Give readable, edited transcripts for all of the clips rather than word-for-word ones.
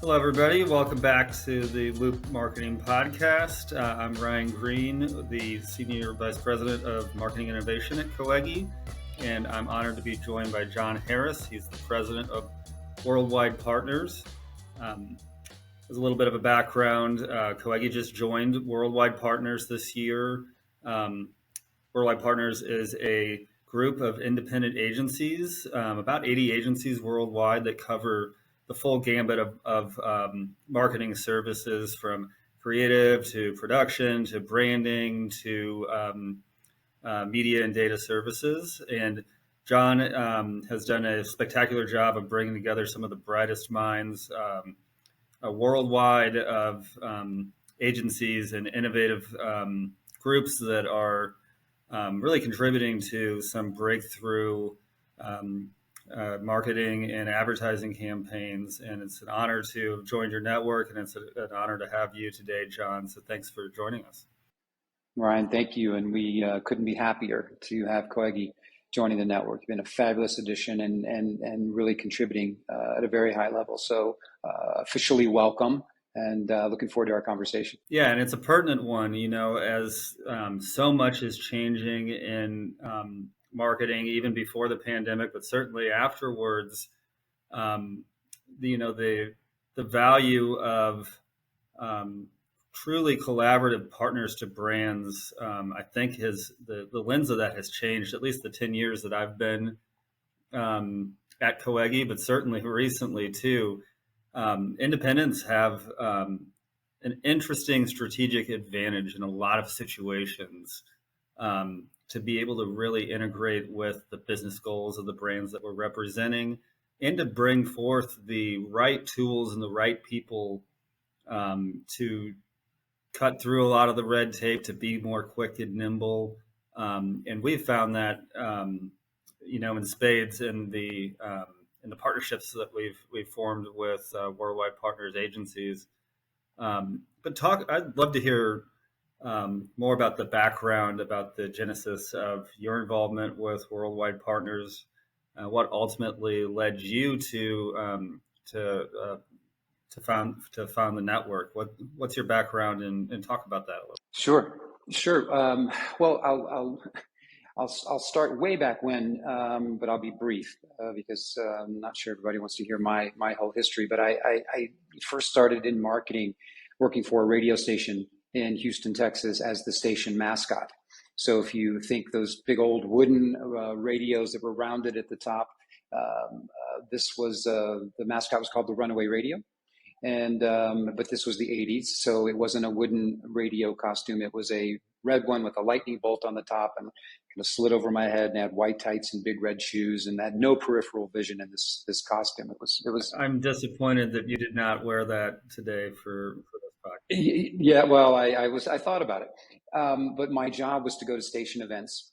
Hello, everybody. Welcome back to the Loop Marketing Podcast. I'm Ryan Green, the Senior Vice President of Marketing Innovation at Coegi, and I'm honored to be joined by John Harris. He's the President of Worldwide Partners. As a little bit of a background, Coegi just joined Worldwide Partners this year. Worldwide Partners is a group of independent agencies, about 80 agencies worldwide that cover the full gambit of marketing services, from creative to production to branding to media and data services. And John has done a spectacular job of bringing together some of the brightest minds worldwide of agencies and innovative groups that are really contributing to some breakthrough marketing and advertising campaigns. And it's an honor to have joined your network, and it's an honor to have you today, John. So thanks for joining us. Ryan, thank you. And we couldn't be happier to have Coegi joining the network. You've been a fabulous addition and really contributing at a very high level. So officially welcome, and looking forward to our conversation. Yeah, and it's a pertinent one, as so much is changing in marketing, even before the pandemic, but certainly afterwards. The value of truly collaborative partners to brands, I think the lens of that has changed, at least the 10 years that I've been at Coegi, but certainly recently too. Independents have an interesting strategic advantage in a lot of situations to be able to really integrate with the business goals of the brands that we're representing, and to bring forth the right tools and the right people to cut through a lot of the red tape, to be more quick and nimble. And we've found that, in spades in the partnerships that we've formed with Worldwide Partners agencies. I'd love to hear more about the background, about the genesis of your involvement with Worldwide Partners, what ultimately led you to found the network. What's your background, and talk about that a little. Sure. Well, I'll start way back when, but I'll be brief because I'm not sure everybody wants to hear my whole history. But I first started in marketing, working for a radio station in Houston, Texas, as the station mascot. So if you think those big old wooden radios that were rounded at the top, this was the mascot was called the Runaway Radio. And but this was the 80s, so it wasn't a wooden radio costume. It was a red one with a lightning bolt on the top, and kind of slid over my head, and had white tights and big red shoes, and had no peripheral vision in this costume. It was. I'm disappointed that you did not wear that today for this podcast. Yeah, well, I thought about it, but my job was to go to station events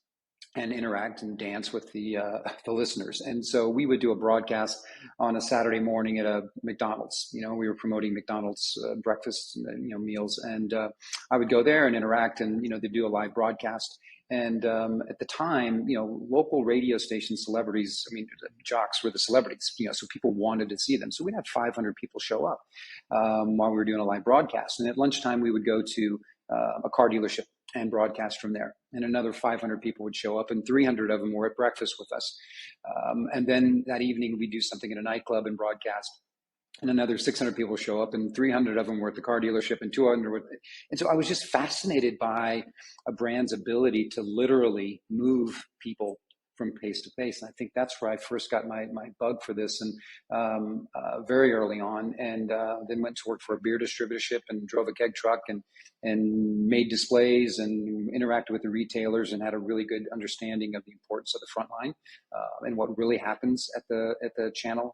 and interact and dance with the listeners. And so we would do a broadcast on a Saturday morning at a McDonald's. We were promoting McDonald's breakfast, meals, and I would go there and interact, and they'd do a live broadcast. And at the time, local radio station celebrities, jocks were the celebrities, so people wanted to see them. So we'd have 500 people show up while we were doing a live broadcast. And at lunchtime, we would go to a car dealership and broadcast from there. And another 500 people would show up, and 300 of them were at breakfast with us. And then that evening, we'd do something in a nightclub and broadcast. And another 600 people show up, and 300 of them were at the car dealership, and 200 were. And so I was just fascinated by a brand's ability to literally move people from place to place. And I think that's where I first got my bug for this, and very early on, and then went to work for a beer distributorship and drove a keg truck and made displays and interacted with the retailers, and had a really good understanding of the importance of the front line and what really happens at the channel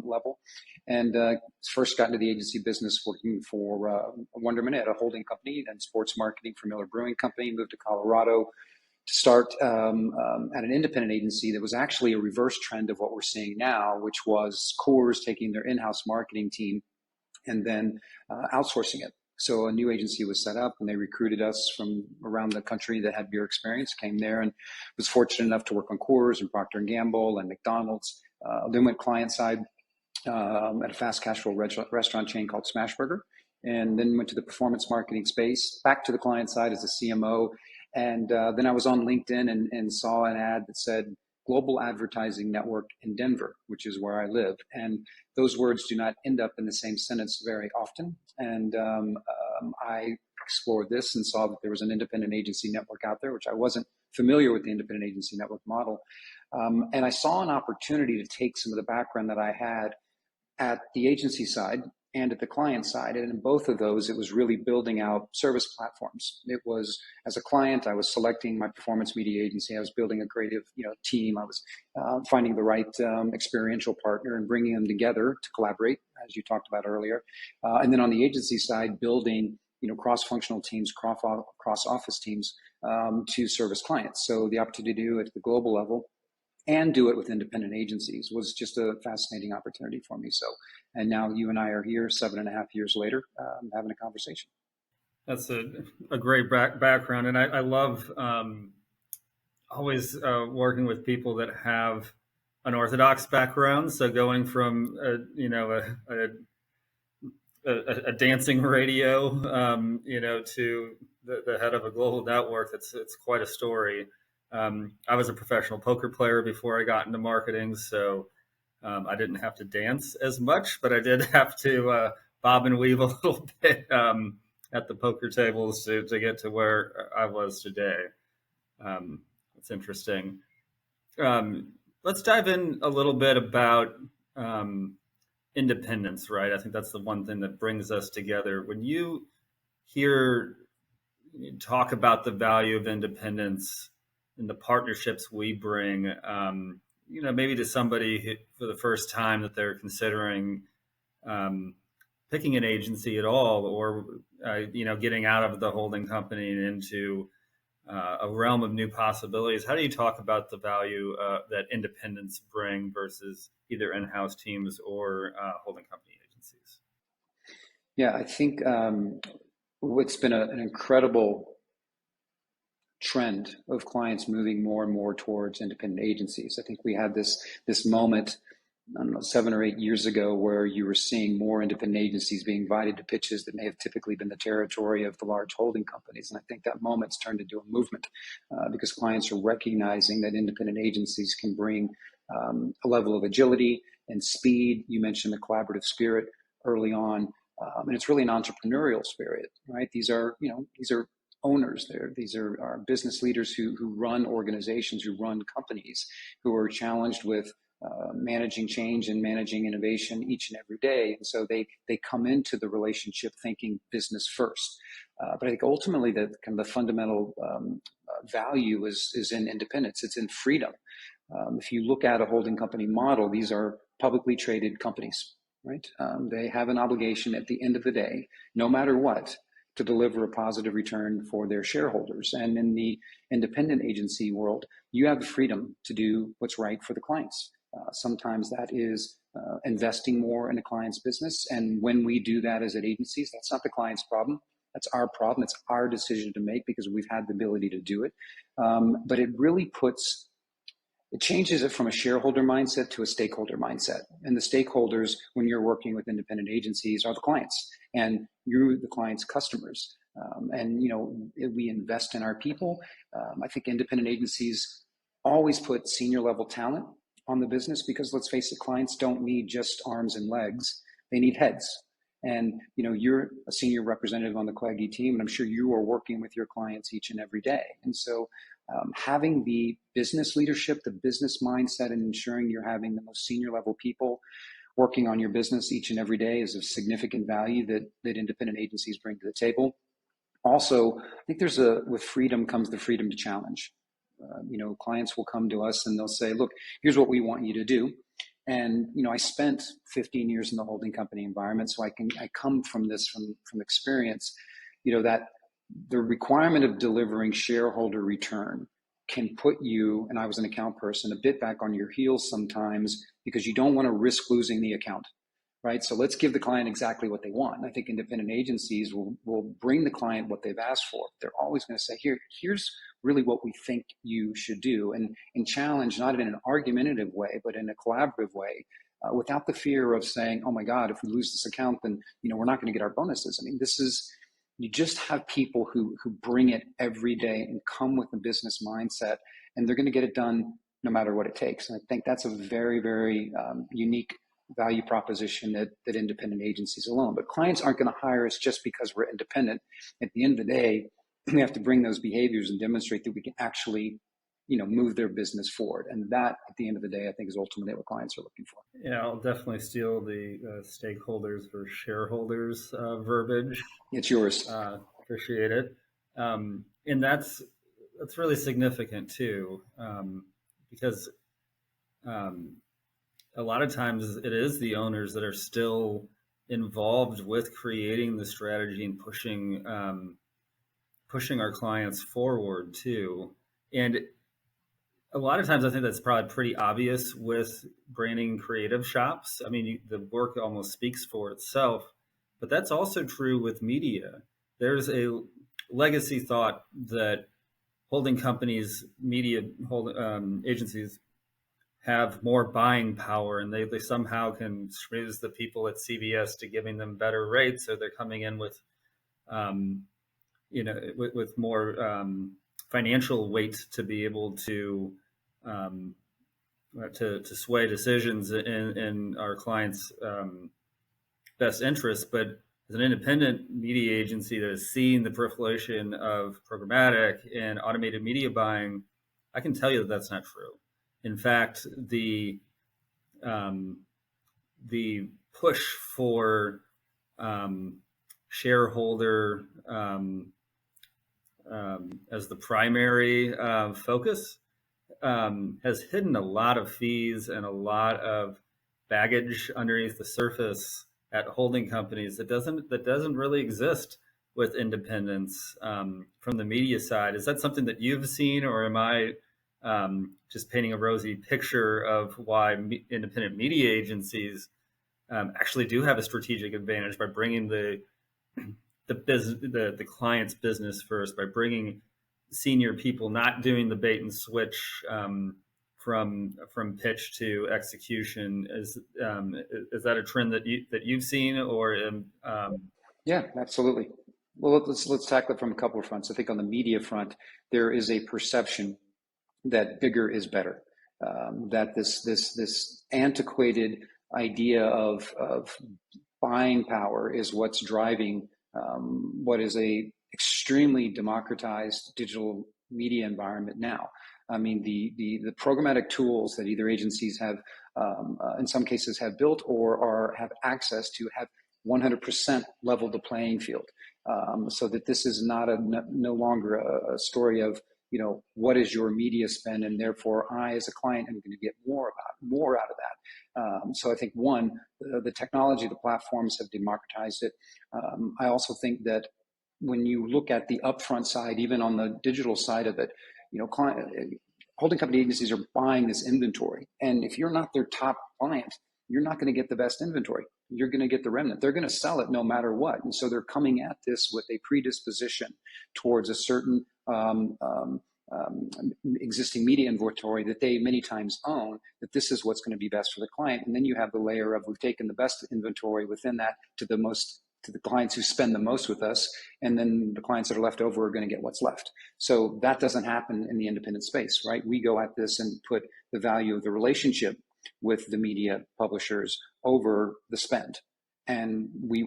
level. And first got into the agency business working for Wonderman at a holding company and sports marketing for Miller Brewing Company. Moved to Colorado to start at an independent agency that was actually a reverse trend of what we're seeing now, which was Coors taking their in-house marketing team and then outsourcing it. So a new agency was set up, and they recruited us from around the country that had beer experience, came there, and was fortunate enough to work on Coors and Procter & Gamble and McDonald's. Then went client side at a fast casual restaurant chain called Smashburger, and then went to the performance marketing space, back to the client side as a CMO. And then I was on LinkedIn and saw an ad that said Global Advertising Network in Denver, which is where I live. And those words do not end up in the same sentence very often. And I explored this and saw that there was an independent agency network out there, which I wasn't familiar with the independent agency network model. And I saw an opportunity to take some of the background that I had at the agency side and at the client side. And in both of those, it was really building out service platforms. It was, as a client, I was selecting my performance media agency. I was building a creative team. I was finding the right experiential partner and bringing them together to collaborate, as you talked about earlier. And then on the agency side, building cross-functional teams, cross-office teams to service clients. So the opportunity to do it at the global level and do it with independent agencies was just a fascinating opportunity for me. So, and now you and I are here 7.5 years later, having a conversation. That's a great background. And I love always working with people that have an orthodox background. So going from, a dancing radio, to the head of a global network, it's quite a story. I was a professional poker player before I got into marketing, so I didn't have to dance as much, but I did have to bob and weave a little bit at the poker tables to get to where I was today. It's interesting. Let's dive in a little bit about independence, right? I think that's the one thing that brings us together. When you talk about the value of independence and the partnerships we bring, maybe to somebody who, for the first time that they're considering picking an agency at all, or getting out of the holding company and into a realm of new possibilities. How do you talk about the value that independents bring versus either in-house teams or holding company agencies? Yeah, I think what's been an incredible trend of clients moving more and more towards independent agencies. I think we had this moment, I don't know, 7 or 8 years ago, where you were seeing more independent agencies being invited to pitches that may have typically been the territory of the large holding companies. And I think that moment's turned into a movement because clients are recognizing that independent agencies can bring a level of agility and speed. You mentioned the collaborative spirit early on, and it's really an entrepreneurial spirit, right? These are owners there. These are business leaders who run organizations, who run companies, who are challenged with managing change and managing innovation each and every day. And so they come into the relationship thinking business first. But I think ultimately the fundamental value is in independence. It's in freedom. If you look at a holding company model, these are publicly traded companies, right? They have an obligation at the end of the day, no matter what, to deliver a positive return for their shareholders. And in the independent agency world, you have the freedom to do what's right for the clients. Sometimes that is investing more in a client's business. And when we do that as agencies, that's not the client's problem. That's our problem. It's our decision to make because we've had the ability to do it. But it really changes it from a shareholder mindset to a stakeholder mindset. And the stakeholders, when you're working with independent agencies, are the clients, and you're the client's customers. We invest in our people. I think independent agencies always put senior level talent on the business because, let's face it, clients don't need just arms and legs. They need heads. And you're a senior representative on the Coegi team, and I'm sure you are working with your clients each and every day. And so having the business leadership, the business mindset, and ensuring you're having the most senior level people working on your business each and every day is of significant value that independent agencies bring to the table. Also, I think with freedom comes the freedom to challenge. Clients will come to us and they'll say, look, here's what we want you to do. And, I spent 15 years in the holding company environment, so I come from experience, that the requirement of delivering shareholder return can put you, and I was an account person, a bit back on your heels sometimes because you don't want to risk losing the account, right? So let's give the client exactly what they want. And I think independent agencies will bring the client what they've asked for. They're always going to say, here's really what we think you should do, and challenge, not in an argumentative way, but in a collaborative way, without the fear of saying, oh my God, if we lose this account, then, we're not going to get our bonuses. I mean, you just have people who bring it every day and come with a business mindset, and they're going to get it done no matter what it takes. And I think that's a very, very unique value proposition that independent agencies alone. But clients aren't going to hire us just because we're independent. At the end of the day, we have to bring those behaviors and demonstrate that we can actually, move their business forward. And that, at the end of the day, I think is ultimately what clients are looking for. Yeah, I'll definitely steal the stakeholders for shareholders verbiage. It's yours. Appreciate it. And that's really significant too, because a lot of times it is the owners that are still involved with creating the strategy and pushing our clients forward too. And a lot of times I think that's probably pretty obvious with branding creative shops. I mean, the work almost speaks for itself, but that's also true with media. There's a legacy thought that holding companies, agencies have more buying power, and they somehow can schmooze the people at CBS to giving them better rates, so they're coming in with, with more financial weight to be able to sway decisions in our clients' best interests. But as an independent media agency that has seen the proliferation of programmatic and automated media buying, I can tell you that that's not true. In fact, the push for shareholder as the primary focus has hidden a lot of fees and a lot of baggage underneath the surface at holding companies that doesn't really exist with independents from the media side. Is that something that you've seen, or am I just painting a rosy picture of why independent media agencies actually do have a strategic advantage by bringing the client's business first, by bringing senior people, not doing the bait and switch from pitch to execution? Is that a trend that you've seen, or? Yeah, absolutely. Well, let's tackle it from a couple of fronts. I think on the media front, there is a perception that bigger is better. That this antiquated idea of buying power is what's driving what is a extremely democratized digital media environment now. I mean, the programmatic tools that either agencies have, in some cases, have built or have access to have 100% leveled the playing field, so that this is no longer a story of, what is your media spend, and therefore I, as a client, am going to get more out of that. So I think the technology, the platforms have democratized it. I also think that when you look at the upfront side, even on the digital side of it, holding company agencies are buying this inventory, and if you're not their top client, you're not going to get the best inventory. You're going to get the remnant. They're going to sell it no matter what. And so they're coming at this with a predisposition towards a certain existing media inventory that they many times own, that this is what's going to be best for the client. And then you have the layer of, we've taken the best inventory within that to the clients who spend the most with us, and then the clients that are left over are going to get what's left. So that doesn't happen in the independent space, right? We go at this and put the value of the relationship with the media publishers over the spend. And we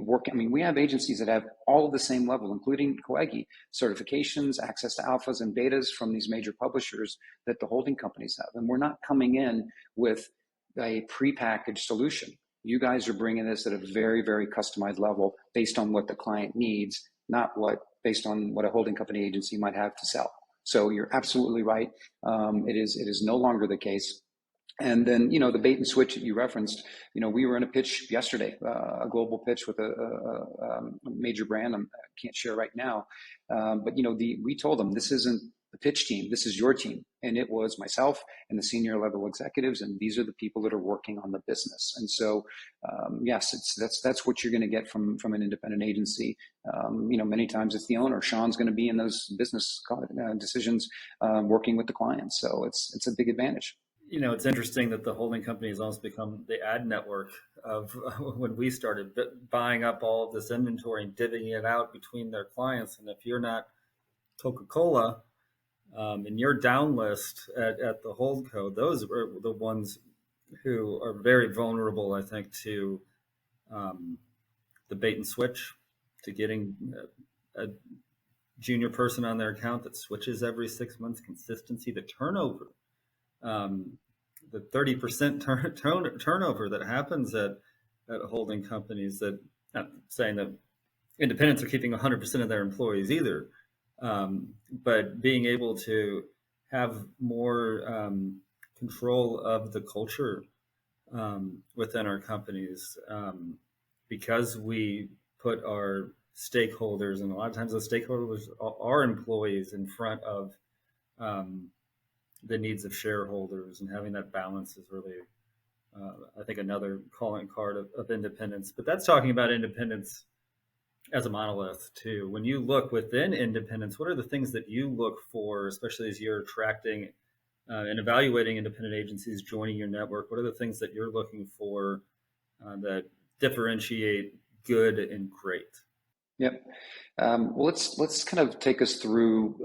have agencies that have all of the same level, including Coegi, certifications, access to alphas and betas from these major publishers that the holding companies have. And we're not coming in with a prepackaged solution. You guys are bringing this at a very, very customized level based on what the client needs, not based on what a holding company agency might have to sell. So you're absolutely right. It is no longer the case. And then, the bait and switch that you referenced, we were in a pitch yesterday, a global pitch with a major brand. I can't share right now. But, we told them, this isn't the pitch team, this is your team. And it was myself and the senior level executives. And these are the people that are working on the business. And so, yes, that's what you're going to get from an independent agency. Many times it's the owner. Sean's going to be in those business decisions, working with the clients. So it's a big advantage. It's interesting that the holding company has almost become the ad network of when we started buying up all of this inventory and divvying it out between their clients. And if you're not Coca-Cola, in your down list at the holdco, those are the ones who are very vulnerable, I think, to um, the bait and switch, to getting a junior person on their account that switches every 6 months, consistency, the turnover, um, the 30% turnover that happens at holding companies. That, not saying that independents are keeping 100% of their employees either, but being able to have more control of the culture within our companies, because we put our stakeholders, and a lot of times those stakeholders are employees, in front of um, the needs of shareholders, and having that balance is really, I think, another calling card of independence. But that's talking about independence as a monolith too. When you look within independence, what are the things that you look for, especially as you're attracting and evaluating independent agencies joining your network? What are the things that you're looking for that differentiate good and great? Yep. Well, let's kind of take us through.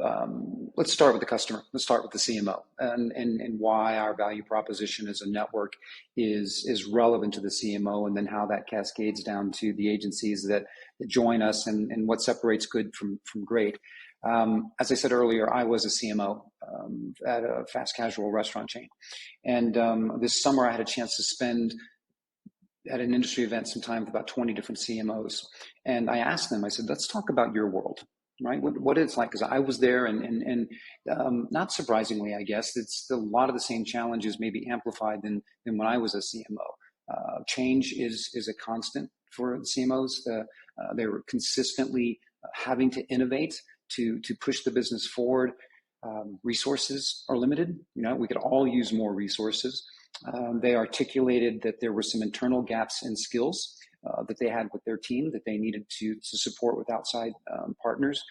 Let's start with the customer. Let's start with the CMO, and why our value proposition as a network is relevant to the CMO, and then how that cascades down to the agencies that join us, and what separates good from great. As I said earlier, I was a CMO at a fast casual restaurant chain, and this summer I had a chance to spend at an industry event sometime with about 20 different CMOs. And I asked them, I said, let's talk about your world, right? What it's like, because I was there, and not surprisingly, I guess, it's a lot of the same challenges, maybe amplified than when I was a CMO. Change is a constant for the CMOs. They were consistently having to innovate to push the business forward. Resources are limited. We could all use more resources. They articulated that there were some internal gaps in skills that they had with their team that they needed to support with outside partners.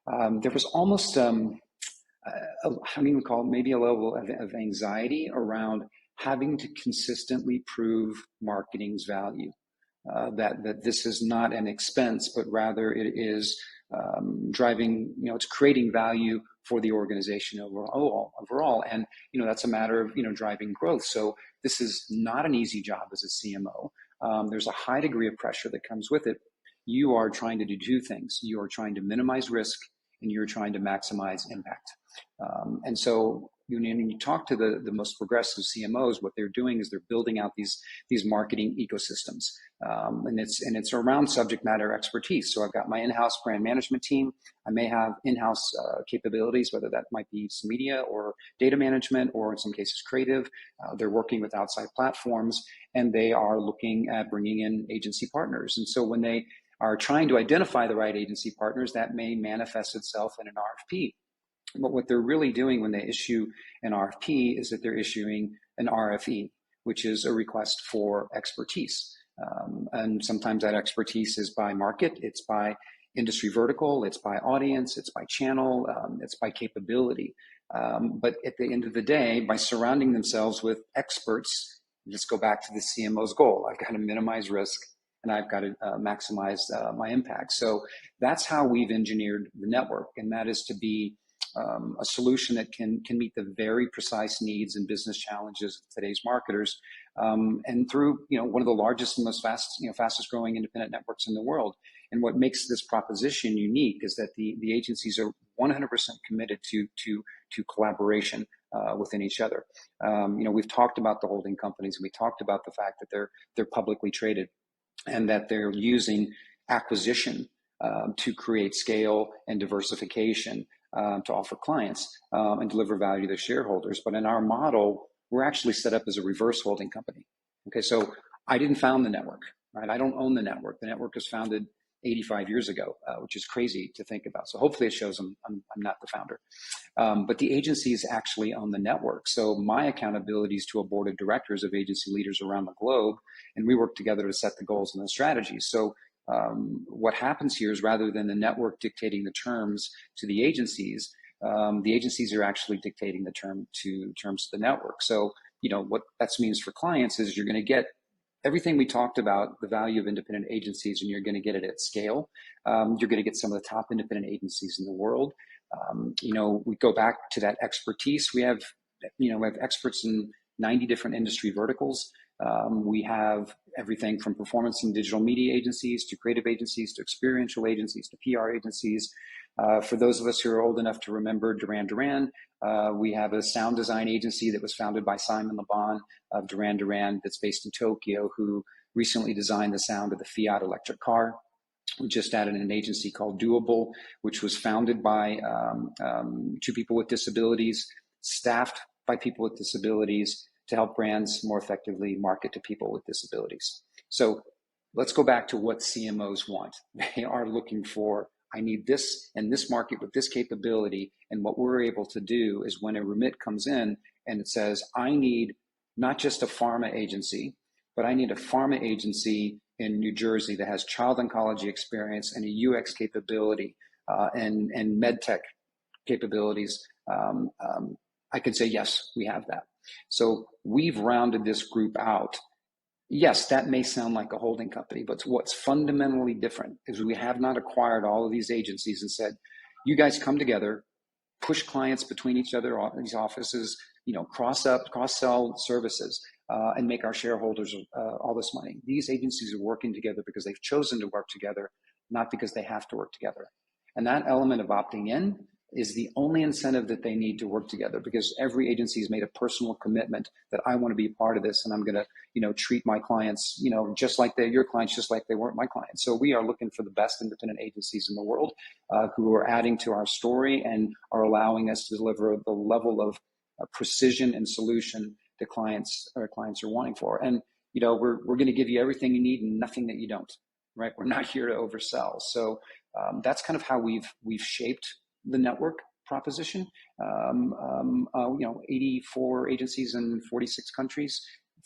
There was almost, I don't even call it, maybe a level of anxiety around having to consistently prove marketing's value. That this is not an expense, but rather it is driving, it's creating value for the organization overall. And, that's a matter of, driving growth. So this is not an easy job as a CMO. There's a high degree of pressure that comes with it. You are trying to do two things. You are trying to minimize risk, and you're trying to maximize impact. And so when you talk to the most progressive CMOs, what they're doing is they're building out these marketing ecosystems, and it's around subject matter expertise. So I've got my in-house brand management team. I may have in-house capabilities, whether that might be some media or data management, or in some cases creative. They're working with outside platforms, and they are looking at bringing in agency partners. And so when they are trying to identify the right agency partners, that may manifest itself in an RFP. But what they're really doing when they issue an RFP is that they're issuing an RFE, which is a request for expertise. And sometimes that expertise is by market, it's by industry vertical, it's by audience, it's by channel, it's by capability. But at the end of the day, by surrounding themselves with experts, let's go back to the CMO's goal. I've got to minimize risk, and I've got to maximize my impact. So that's how we've engineered the network, and that is to be a solution that can meet the very precise needs and business challenges of today's marketers, and through one of the largest and most fastest growing independent networks in the world. And what makes this proposition unique is that the agencies are 100% committed to collaboration within each other. We've talked about the holding companies. We talked about the fact that they're publicly traded, and that they're using acquisition to create scale and diversification to offer clients and deliver value to their shareholders. But in our model, we're actually set up as a reverse holding company. Okay, so I didn't found the network, right? I don't own the network. The network was founded 85 years ago, which is crazy to think about. So hopefully it shows I'm not the founder. But the agencies actually own the network. So my accountability is to a board of directors of agency leaders around the globe, and we work together to set the goals and the strategies. So what happens here is, rather than the network dictating the terms to the agencies are actually dictating the terms to the network. So what that means for clients is you're going to get everything we talked about, the value of independent agencies, and you're going to get it at scale. You're going to get some of the top independent agencies in the world. We go back to that expertise. We have experts in 90 different industry verticals. We have everything from performance and digital media agencies to creative agencies to experiential agencies to PR agencies. For those of us who are old enough to remember Duran Duran, we have a sound design agency that was founded by Simon Le Bon of Duran Duran that's based in Tokyo, who recently designed the sound of the Fiat electric car. We just added an agency called Doable, which was founded by two people with disabilities, staffed by people with disabilities to help brands more effectively market to people with disabilities. So let's go back to what CMOs want. They are looking for, I need this in this market with this capability. And what we're able to do is when a remit comes in and it says, I need not just a pharma agency, but I need a pharma agency in New Jersey that has child oncology experience and a UX capability and med tech capabilities. I could say, yes, we have that. So we've rounded this group out. Yes, that may sound like a holding company, but what's fundamentally different is we have not acquired all of these agencies and said, you guys come together, push clients between each other, these offices, cross-sell services, and make our shareholders all this money. These agencies are working together because they've chosen to work together, not because they have to work together. And that element of opting in is the only incentive that they need to work together, because every agency has made a personal commitment that I want to be a part of this, and I'm going to, treat my clients, just like they're your clients, just like they weren't my clients. So we are looking for the best independent agencies in the world who are adding to our story and are allowing us to deliver the level of precision and solution that our clients are wanting for. And we're going to give you everything you need and nothing that you don't. Right? We're not here to oversell. So that's kind of how we've shaped the network proposition. 84 agencies in 46 countries.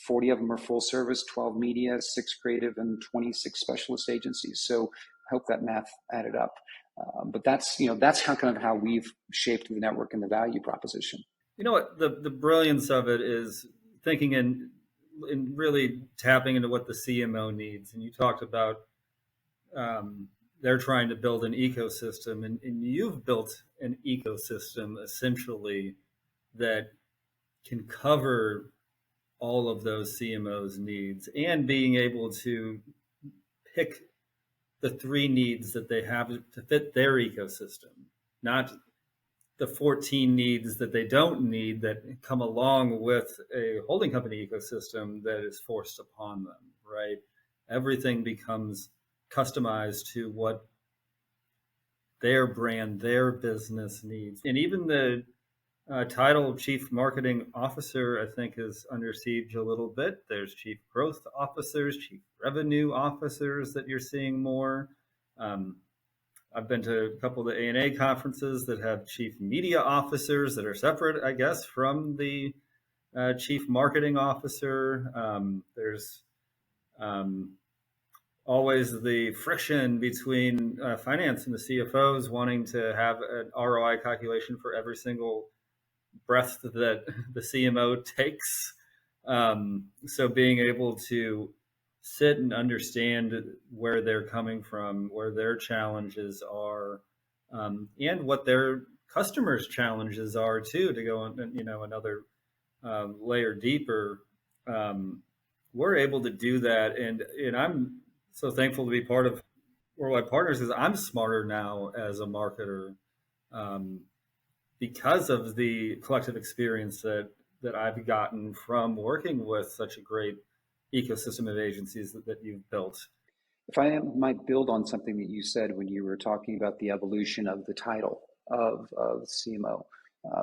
40 of them are full service, 12 media, 6 creative, and 26 specialist agencies. So I hope that math added up. But that's how we've shaped the network and the value proposition. You know what? The brilliance of it is thinking in really tapping into what the CMO needs. And you talked about they're trying to build an ecosystem, and you've built an ecosystem essentially that can cover all of those CMOs' needs, and being able to pick the 3 needs that they have to fit their ecosystem, not the 14 needs that they don't need that come along with a holding company ecosystem that is forced upon them, right? Everything becomes customized to what their brand, their business needs. And even the title Chief Marketing Officer, I think, is under siege a little bit. There's Chief Growth Officers, Chief Revenue Officers that you're seeing more. I've been to a couple of the A&A conferences that have Chief Media Officers that are separate, I guess, from the Chief Marketing Officer. There's always the friction between finance and the CFOs wanting to have an ROI calculation for every single breath that the CMO takes. So being able to sit and understand where they're coming from, where their challenges are, and what their customers' challenges are too, to go on, another layer deeper. We're able to do that, and I'm so thankful to be part of Worldwide Partners, because I'm smarter now as a marketer because of the collective experience that I've gotten from working with such a great ecosystem of agencies that you've built. If I might build on something that you said when you were talking about the evolution of the title of CMO.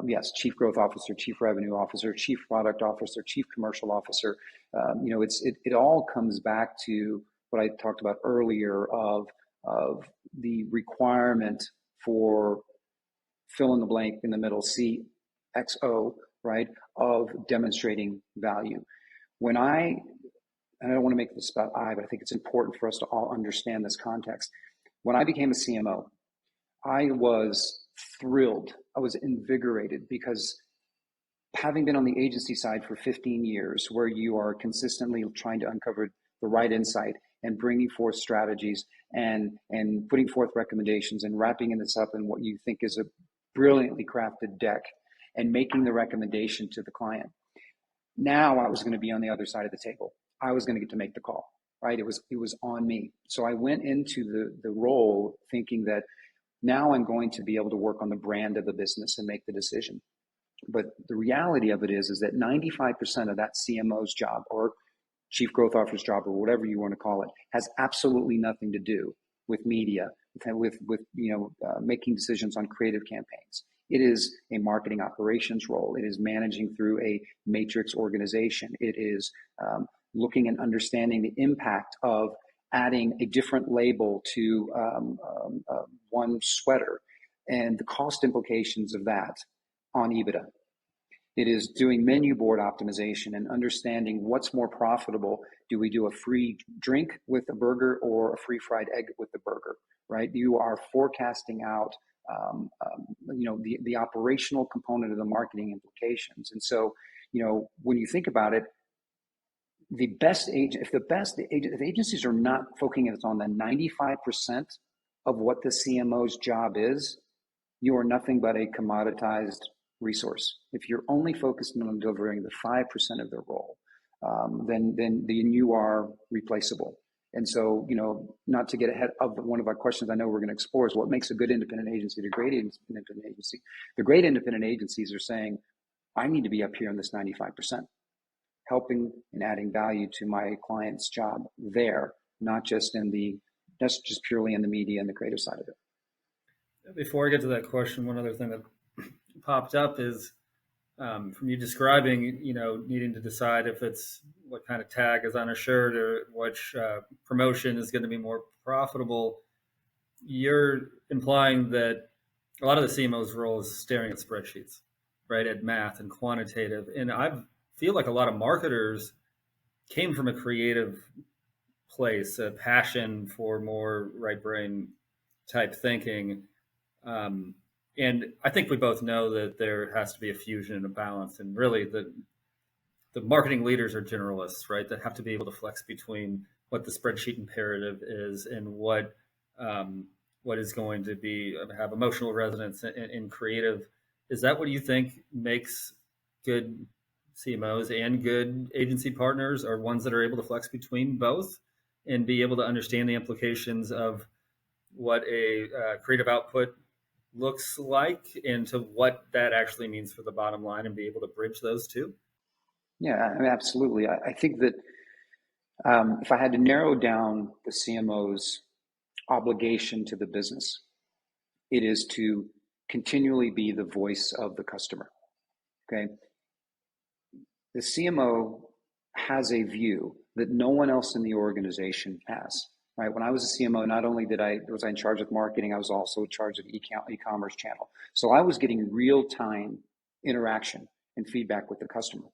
Yes, Chief Growth Officer, Chief Revenue Officer, Chief Product Officer, Chief Commercial Officer. It all comes back to what I talked about earlier of the requirement for fill in the blank in the middle, CXO, right, of demonstrating value. And I don't want to make this about but I think it's important for us to all understand this context. When I became a CMO, I was thrilled. I was invigorated because having been on the agency side for 15 years, where you are consistently trying to uncover the right insight and bringing forth strategies and putting forth recommendations and wrapping this up in what you think is a brilliantly crafted deck and making the recommendation to the client. Now I was going to be on the other side of the table. I was going to get to make the call, right? It was on me. So I went into the role thinking that now I'm going to be able to work on the brand of the business and make the decision. But the reality of it is that 95% of that CMO's job or chief growth officer's job or whatever you want to call it has absolutely nothing to do with media, with making decisions on creative campaigns. It is a marketing operations role. It is managing through a matrix organization. It is looking and understanding the impact of adding a different label to one sweater and the cost implications of that on EBITDA. It is doing menu board optimization and understanding what's more profitable. Do we do a free drink with a burger or a free fried egg with the burger, right? You are forecasting out, the operational component of the marketing implications. And so, when you think about it, if agencies are not focusing on the 95% of what the CMO's job is, you are nothing but a commoditized resource. If you're only focused on delivering the 5% of the role, then you are replaceable. And so, not to get ahead of one of our questions I know we're going to explore is what makes a good independent agency, the great independent agency. The great independent agencies are saying, I need to be up here in this 95%, helping and adding value to my client's job there, not just purely in the media and the creative side of it. Before I get to that question, one other thing that popped up is from you describing, needing to decide if it's what kind of tag is on a shirt or which promotion is going to be more profitable. You're implying that a lot of the CMO's role is staring at spreadsheets, right, at math and quantitative. And I feel like a lot of marketers came from a creative place, a passion for more right brain type thinking. And I think we both know that there has to be a fusion and a balance. And really, the marketing leaders are generalists, right? That have to be able to flex between what the spreadsheet imperative is and what is going to have emotional resonance in creative. Is that what you think makes good CMOs and good agency partners, are ones that are able to flex between both and be able to understand the implications of what a creative output looks like and to what that actually means for the bottom line and be able to bridge those two? Yeah, absolutely. I think that if I had to narrow down the CMO's obligation to the business, it is to continually be the voice of the customer. Okay. The CMO has a view that no one else in the organization has. Right. When I was a CMO, not only was I in charge of marketing, I was also in charge of the e-commerce channel. So I was getting real-time interaction and feedback with the customer.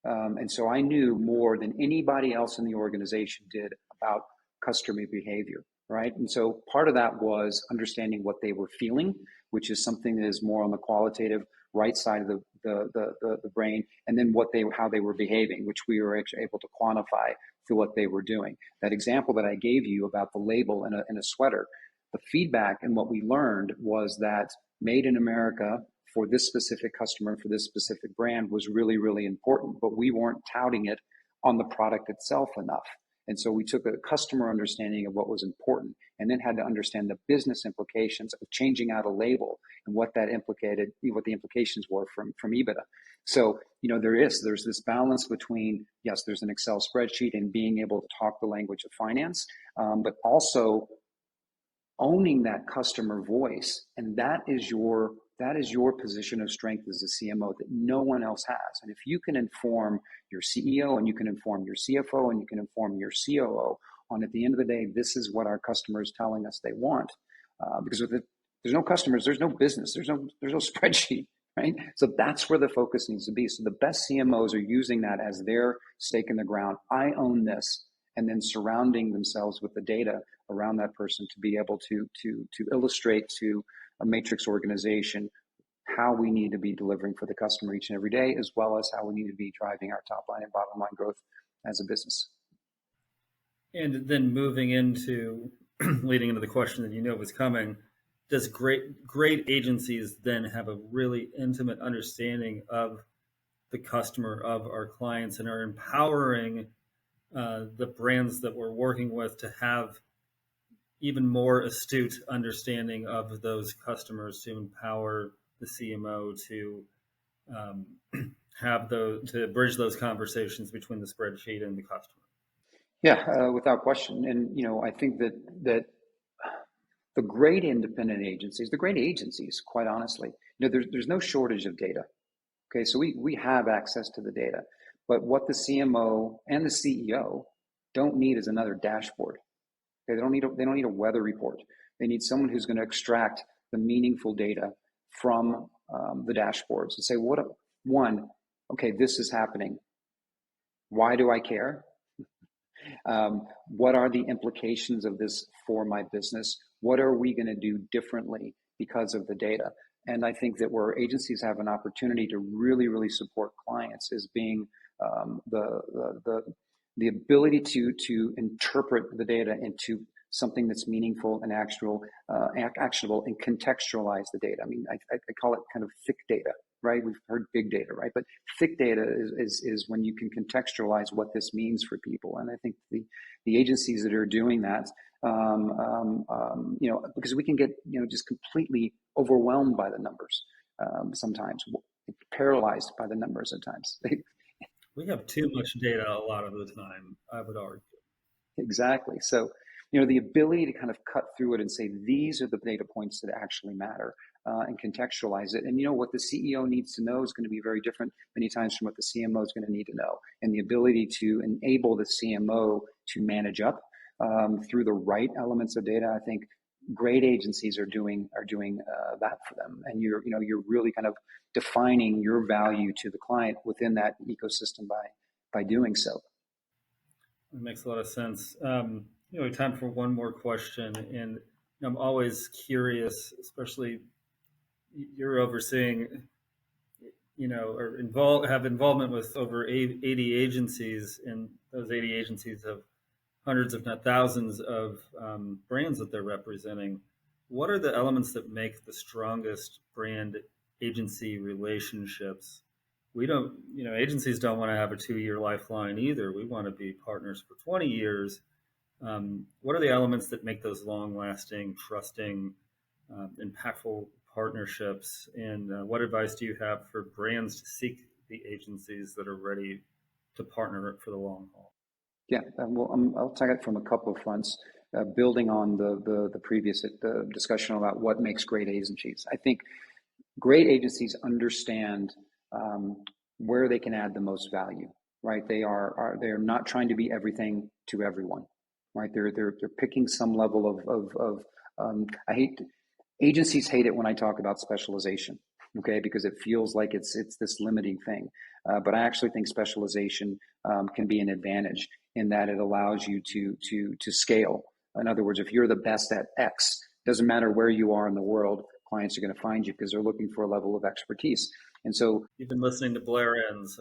And so I knew more than anybody else in the organization did about customer behavior, right? And so part of that was understanding what they were feeling, which is something that is more on the qualitative right side of the brain, and then how they were behaving, which we were actually able to quantify through what they were doing. That example that I gave you about the label in a sweater, the feedback and what we learned was that made in America for this specific customer, for this specific brand was really, really important, but we weren't touting it on the product itself enough. And so we took a customer understanding of what was important and then had to understand the business implications of changing out a label and what that implicated, what the implications were from EBITDA. So, there's this balance between, yes, there's an Excel spreadsheet and being able to talk the language of finance, but also owning that customer voice. And that is your position of strength as a CMO that no one else has. And if you can inform your CEO and you can inform your CFO and you can inform your COO on, at the end of the day, this is what our customer is telling us they want. Because if there's no customers, there's no business, there's no spreadsheet, right? So that's where the focus needs to be. So the best CMOs are using that as their stake in the ground. I own this, and then surrounding themselves with the data around that person to be able to illustrate to a matrix organization how we need to be delivering for the customer each and every day, as well as how we need to be driving our top line and bottom line growth as a business. And then moving into leading into the question that you know was coming, does great agencies then have a really intimate understanding of the customer, of our clients, and are empowering the brands that we're working with to have even more astute understanding of those customers, to empower the CMO to um, to bridge those conversations between the spreadsheet and the customer? Yeah, without question. And I think that the great independent agencies, the great agencies, quite honestly, there's no shortage of data. Okay, so we have access to the data, but what the CMO and the CEO don't need is another dashboard. Okay, they don't need a weather report. They need someone who's going to extract the meaningful data from the dashboards and say, okay, this is happening. Why do I care? What are the implications of this for my business? What are we going to do differently because of the data? And I think that where agencies have an opportunity to really, really support clients is being the ability to interpret the data into something that's meaningful and actionable, and contextualize the data. I mean, I call it kind of thick data, right? We've heard big data, right? But thick data is when you can contextualize what this means for people. And I think the agencies that are doing that, because we can get, just completely overwhelmed by the numbers sometimes, paralyzed by the numbers at times. We have too much data a lot of the time, I would argue. Exactly. So, the ability to kind of cut through it and say, these are the data points that actually matter, and contextualize it. And, what the CEO needs to know is going to be very different many times from what the CMO is going to need to know. And the ability to enable the CMO to manage up through the right elements of data, I think great agencies are doing that for them. And you're really kind of defining your value to the client within that ecosystem by doing so. It makes a lot of sense. We have time for one more question, and I'm always curious, especially you're overseeing, or have involvement with over 80 agencies, and those 80 agencies have hundreds, if not thousands, of brands that they're representing. What are the elements that make the strongest brand agency relationships? We don't, agencies don't want to have a 2-year lifeline either. We want to be partners for 20 years. What are the elements that make those long-lasting, trusting, impactful partnerships? And what advice do you have for brands to seek the agencies that are ready to partner for the long haul? Yeah, well, I'll take it from a couple of fronts, building on the previous discussion about what makes great agencies. I think great agencies understand where they can add the most value, right? They are not trying to be everything to everyone, right? They're picking some level of agencies hate it when I talk about specialization, okay, because it feels like it's this limiting thing. But I actually think specialization can be an advantage in that it allows you to scale. In other words, if you're the best at X, doesn't matter where you are in the world, clients are going to find you because they're looking for a level of expertise. And so you've been listening to Blair Enns.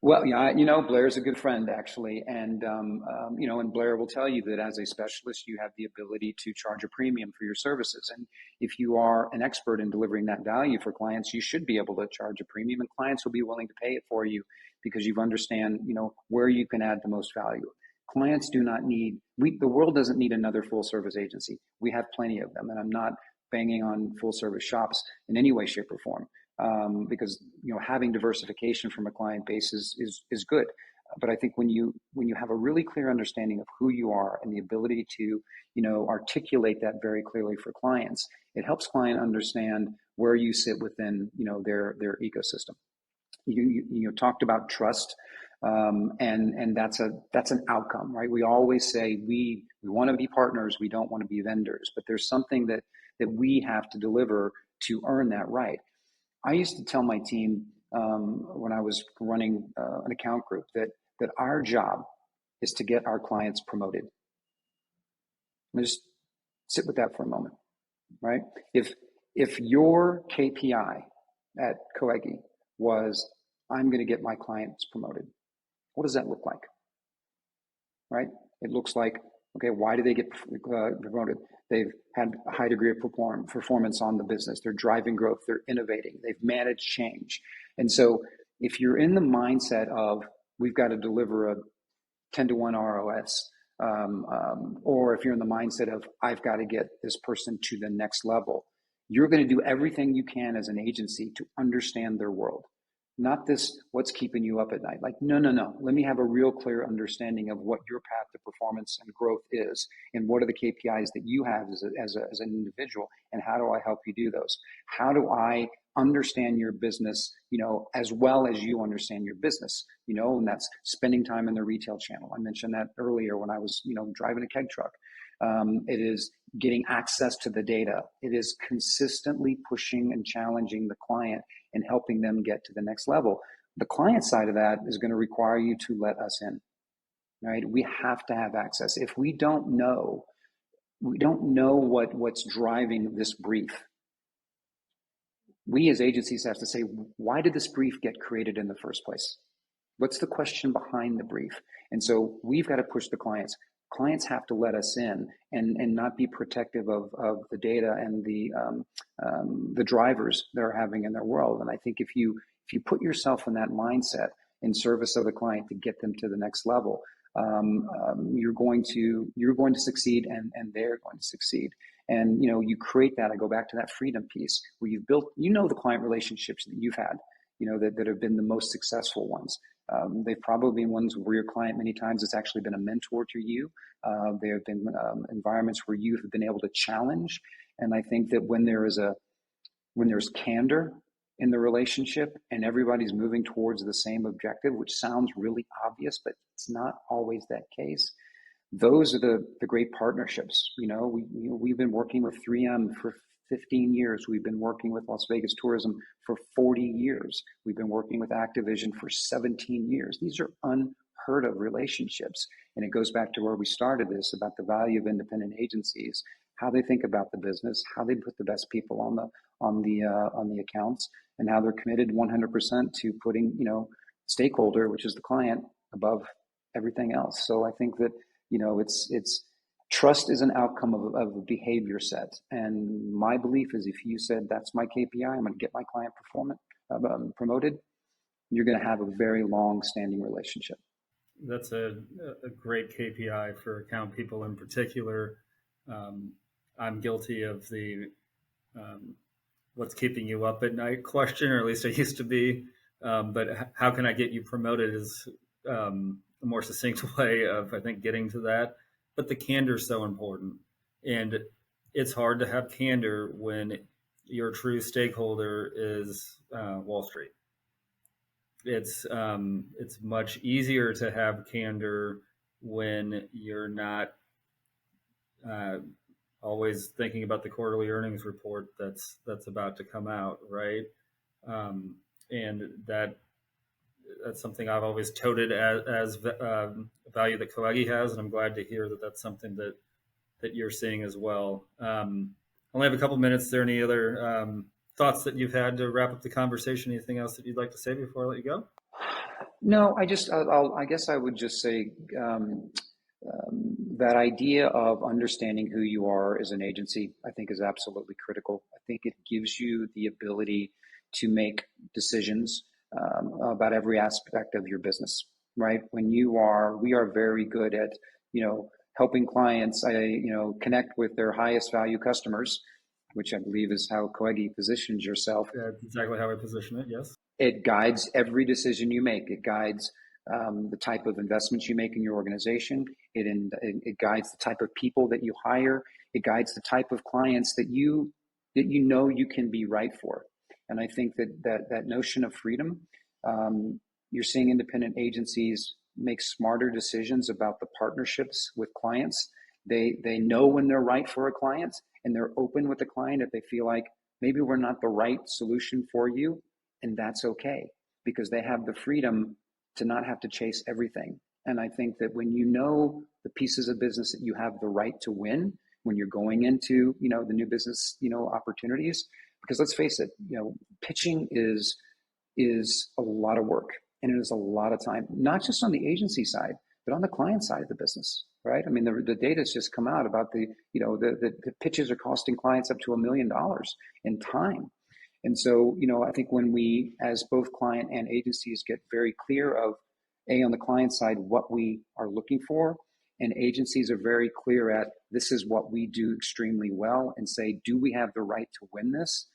Well, yeah, Blair's a good friend actually, and and Blair will tell you that as a specialist, you have the ability to charge a premium for your services, and if you are an expert in delivering that value for clients, you should be able to charge a premium, and clients will be willing to pay it for you because you understand, where you can add the most value. Clients do not need the world doesn't need another full service agency. We have plenty of them, and I'm not banging on full service shops in any way, shape, or form. Because having diversification from a client base is good, but I think when you have a really clear understanding of who you are and the ability to articulate that very clearly for clients, it helps client understand where you sit within their ecosystem. You talked about trust, and that's an outcome, right? We always say we want to be partners, we don't want to be vendors, but there's something that we have to deliver to earn that right. I used to tell my team when I was running an account group that our job is to get our clients promoted. Just sit with that for a moment, right? If If your KPI at Coegi was, I'm going to get my clients promoted, what does that look like? Right? It looks like, okay, why do they get promoted? They've had a high degree of performance on the business. They're driving growth. They're innovating. They've managed change. And so if you're in the mindset of, we've got to deliver a 10-to-1 ROS, or if you're in the mindset of, I've got to get this person to the next level, you're going to do everything you can as an agency to understand their world. Not this, what's keeping you up at night? Like, no. Let me have a real clear understanding of what your path to performance and growth is, and what are the KPIs that you have as an individual, and how do I help you do those? How do I understand your business, as well as you understand your business, and that's spending time in the retail channel. I mentioned that earlier when I was, driving a keg truck. It is getting access to the data. It is consistently pushing and challenging the client and helping them get to the next level. The client side of that is going to require you to let us in, right? We have to have access. If we don't know what's driving this brief. We as agencies have to say, why did this brief get created in the first place? What's the question behind the brief? And so we've got to push the clients. Clients have to let us in and not be protective of the data and the drivers they're having in their world. And I think if you put yourself in that mindset in service of the client to get them to the next level, you're going to succeed, and they're going to succeed. And you create that. I go back to that freedom piece where you've built, the client relationships that you've had, that have been the most successful ones. They've probably been ones where your client many times has actually been a mentor to you. There have been environments where you have been able to challenge. And I think that when there's candor in the relationship and everybody's moving towards the same objective, which sounds really obvious, but it's not always that case. Those are the great partnerships. We've been working with 3M for 15 years. We've been working with Las Vegas Tourism for 40 years. We've been working with Activision for 17 years. These are unheard of relationships. And it goes back to where we started this, about the value of independent agencies, how they think about the business, how they put the best people on the accounts, and how they're committed 100% to putting, stakeholder, which is the client, above everything else. So I think that, it's trust is an outcome of a behavior set. And my belief is, if you said, that's my KPI, I'm going to get my client promoted, you're going to have a very long standing relationship. That's a great KPI for account people in particular. I'm guilty of the what's keeping you up at night question, or at least I used to be. But how can I get you promoted is a more succinct way of, I think, getting to that. But the candor is so important. And it's hard to have candor when your true stakeholder is Wall Street. It's much easier to have candor when you're not always thinking about the quarterly earnings report that's about to come out, right? And that's something I've always toted as a value that Coegi has, and I'm glad to hear that that's something that you're seeing as well. Only have a couple minutes. Is there any other thoughts that you've had to wrap up the conversation? Anything else that you'd like to say before I let you go? No, I guess I would just say that idea of understanding who you are as an agency, I think, is absolutely critical. I think it gives you the ability to make decisions about every aspect of your business, right? We are very good at, helping clients, connect with their highest value customers, which I believe is how Coegi positions yourself. That's exactly how I position it, yes. It guides every decision you make. It guides the type of investments you make in your organization. It guides the type of people that you hire. It guides the type of clients that you can be right for. And I think that notion of freedom, you're seeing independent agencies make smarter decisions about the partnerships with clients. They know when they're right for a client, and they're open with the client if they feel like maybe we're not the right solution for you, and that's okay, because they have the freedom to not have to chase everything. And I think that when you know the pieces of business that you have the right to win, when you're going into, the new business, opportunities. Because let's face it, pitching is a lot of work, and it is a lot of time, not just on the agency side, but on the client side of the business, right? I mean, the data's just come out about the pitches are costing clients up to $1 million in time. And so, I think when we, as both client and agencies, get very clear of, on the client side, what we are looking for, and agencies are very clear at, this is what we do extremely well, and say, do we have the right to win this?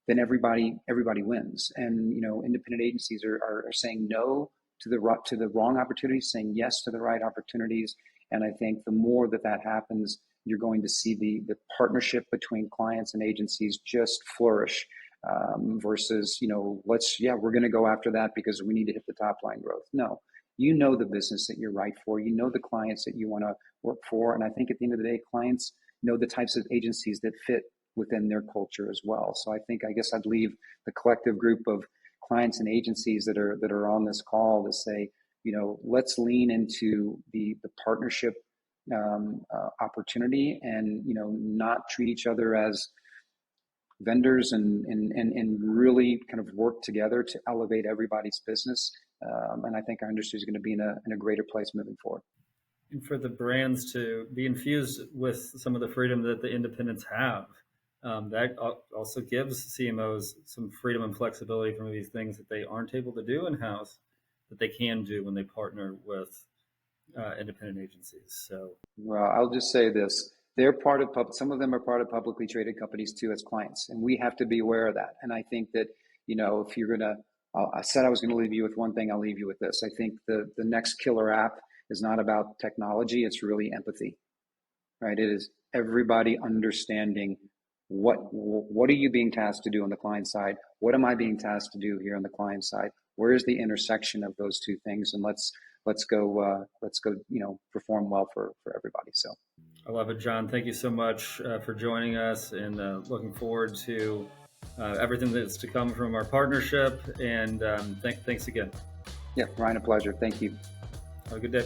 Then everybody wins. And independent agencies are saying no to the wrong opportunities, saying yes to the right opportunities. And I think the more that happens, you're going to see the partnership between clients and agencies just flourish, versus, we're going to go after that because we need to hit the top line growth. No, the business that you're right for, the clients that you want to work for. And I think at the end of the day, clients know the types of agencies that fit within their culture as well. So I guess I'd leave the collective group of clients and agencies that are on this call to say, let's lean into the partnership opportunity, and not treat each other as vendors, and really kind of work together to elevate everybody's business. And I think our industry is going to be in a greater place moving forward. And for the brands to be infused with some of the freedom that the independents have, that also gives CMOs some freedom and flexibility from these things that they aren't able to do in-house, that they can do when they partner with independent agencies. So, well, I'll just say this: some of them are part of publicly traded companies too, as clients, and we have to be aware of that. And I think that if you're gonna, I said I was going to leave you with one thing. I'll leave you with this. I think the next killer app is not about technology; it's really empathy, right? It is everybody understanding what are you being tasked to do on the client side? What am I being tasked to do here on the client side? Where is the intersection of those two things? And let's go perform well for everybody. So I love it, John. Thank you so much for joining us, and looking forward to everything that's to come from our partnership. And thanks again. Yeah, Ryan, a pleasure. Thank you. Have a good day.